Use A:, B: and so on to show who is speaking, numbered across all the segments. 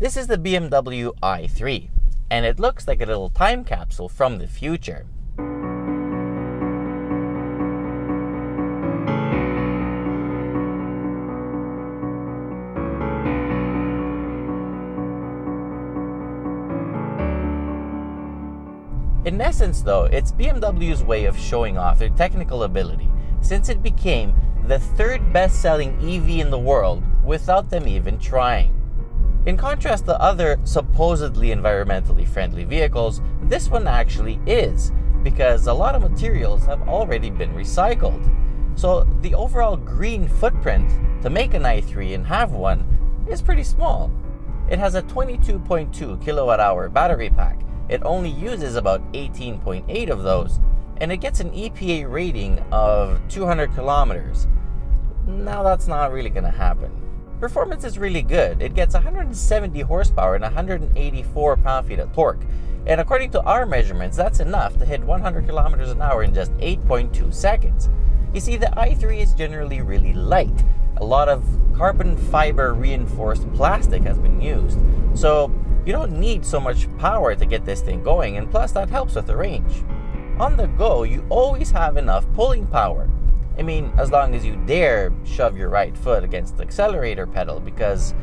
A: This is the BMW i3, and it looks like a little time capsule from the future. In essence though, it's BMW's way of showing off their technical ability, since it became the third best-selling EV in the world without them even trying. In contrast to other supposedly environmentally friendly vehicles, this one actually is, because a lot of materials have already been recycled. So the overall green footprint to make an i3 and have one is pretty small. It has a 22.2 kilowatt-hour battery pack. It only uses about 18.8 of those, and it gets an EPA rating of 200 kilometers. Now that's not really going to happen. Performance is really good. It gets 170 horsepower and 184 pound-feet of torque, and according to our measurements, that's enough to hit 100 kilometers an hour in just 8.2 seconds. You see, the i3 is generally really light. A lot of carbon fiber reinforced plastic has been used, so you don't need so much power to get this thing going, and plus that helps with the range. On the go, you always have enough pulling power. I mean, as long as you dare shove your right foot against the accelerator pedal, because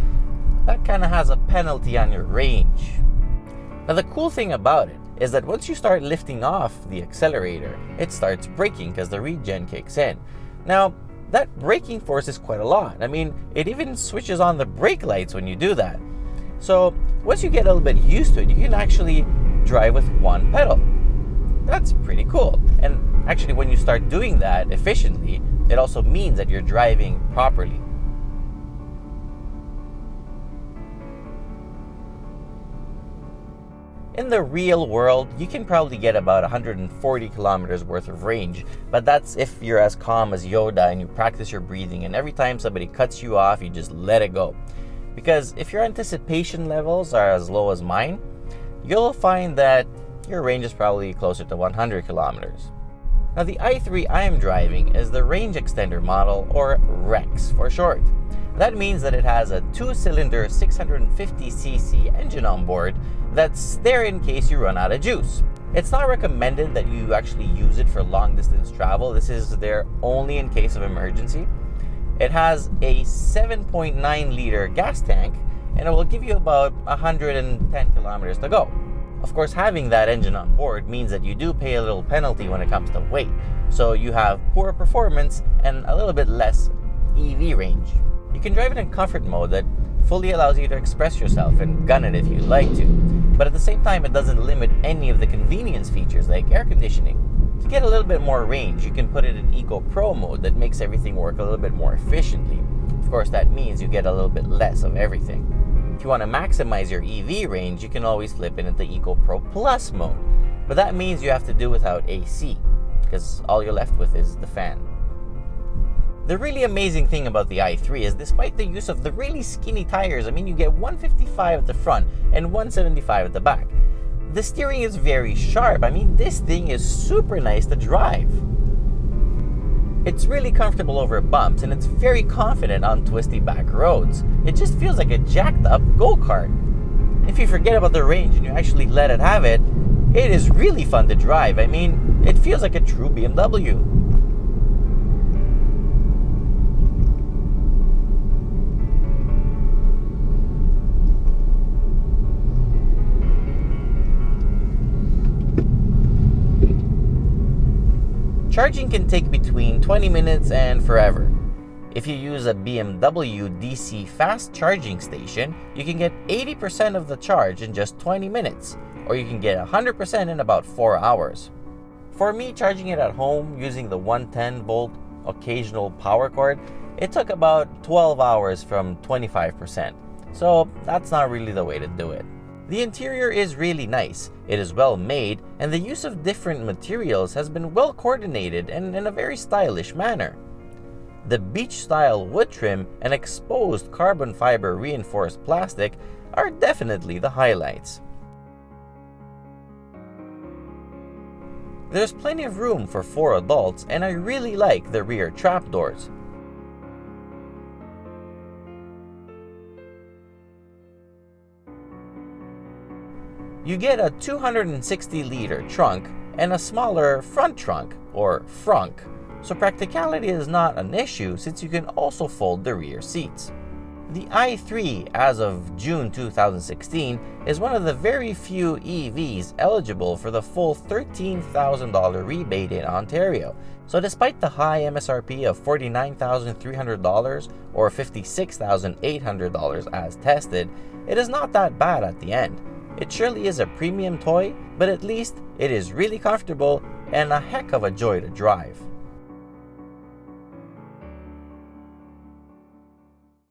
A: that kind of has a penalty on your range. Now the cool thing about it is that once you start lifting off the accelerator, it starts braking because the regen kicks in. Now, that braking force is quite a lot. I mean, it even switches on the brake lights when you do that. So once you get a little bit used to it, you can actually drive with one pedal. That's pretty cool. And actually, when you start doing that efficiently, it also means that you're driving properly. In the real world, you can probably get about 140 kilometers worth of range, but that's if you're as calm as Yoda and you practice your breathing, and every time somebody cuts you off, you just let it go. Because if your anticipation levels are as low as mine, you'll find that your range is probably closer to 100 kilometers. Now the i3 I am driving is the range extender model, or REX for short. That means that it has a 2-cylinder 650cc engine on board that's there in case you run out of juice. It's not recommended that you actually use it for long distance travel. This is there only in case of emergency. It has a 7.9 liter gas tank, and it will give you about 110 kilometers to go. Of course, having that engine on board means that you do pay a little penalty when it comes to weight. So you have poor performance and a little bit less EV range. You can drive it in comfort mode that fully allows you to express yourself and gun it if you like to. But at the same time, it doesn't limit any of the convenience features like air conditioning. To get a little bit more range, you can put it in Eco Pro mode that makes everything work a little bit more efficiently. Of course, that means you get a little bit less of everything. If you want to maximize your EV range, you can always flip it into Eco Pro Plus mode. But that means you have to do without AC, because all you're left with is the fan. The really amazing thing about the i3 is, despite the use of the really skinny tires, I mean, you get 155 at the front and 175 at the back. The steering is very sharp. I mean, this thing is super nice to drive. It's really comfortable over bumps, and it's very confident on twisty back roads. It just feels like a jacked up go-kart. If you forget about the range and you actually let it have it, it is really fun to drive. I mean, it feels like a true BMW. Charging can take between 20 minutes and forever. If you use a BMW DC fast charging station, you can get 80% of the charge in just 20 minutes, or you can get 100% in about 4 hours. For me, charging it at home using the 110 volt occasional power cord, it took about 12 hours from 25%. So that's not really the way to do it. The interior is really nice, it is well made, and the use of different materials has been well coordinated and in a very stylish manner. The beach-style wood trim and exposed carbon fiber reinforced plastic are definitely the highlights. There's plenty of room for 4 adults, and I really like the rear trapdoors. You get a 260-liter trunk and a smaller front trunk, or frunk, so practicality is not an issue since you can also fold the rear seats. The i3, as of June 2016, is one of the very few EVs eligible for the full $13,000 rebate in Ontario. So despite the high MSRP of $49,300 or $56,800 as tested, it is not that bad at the end. It surely is a premium toy, but at least it is really comfortable and a heck of a joy to drive.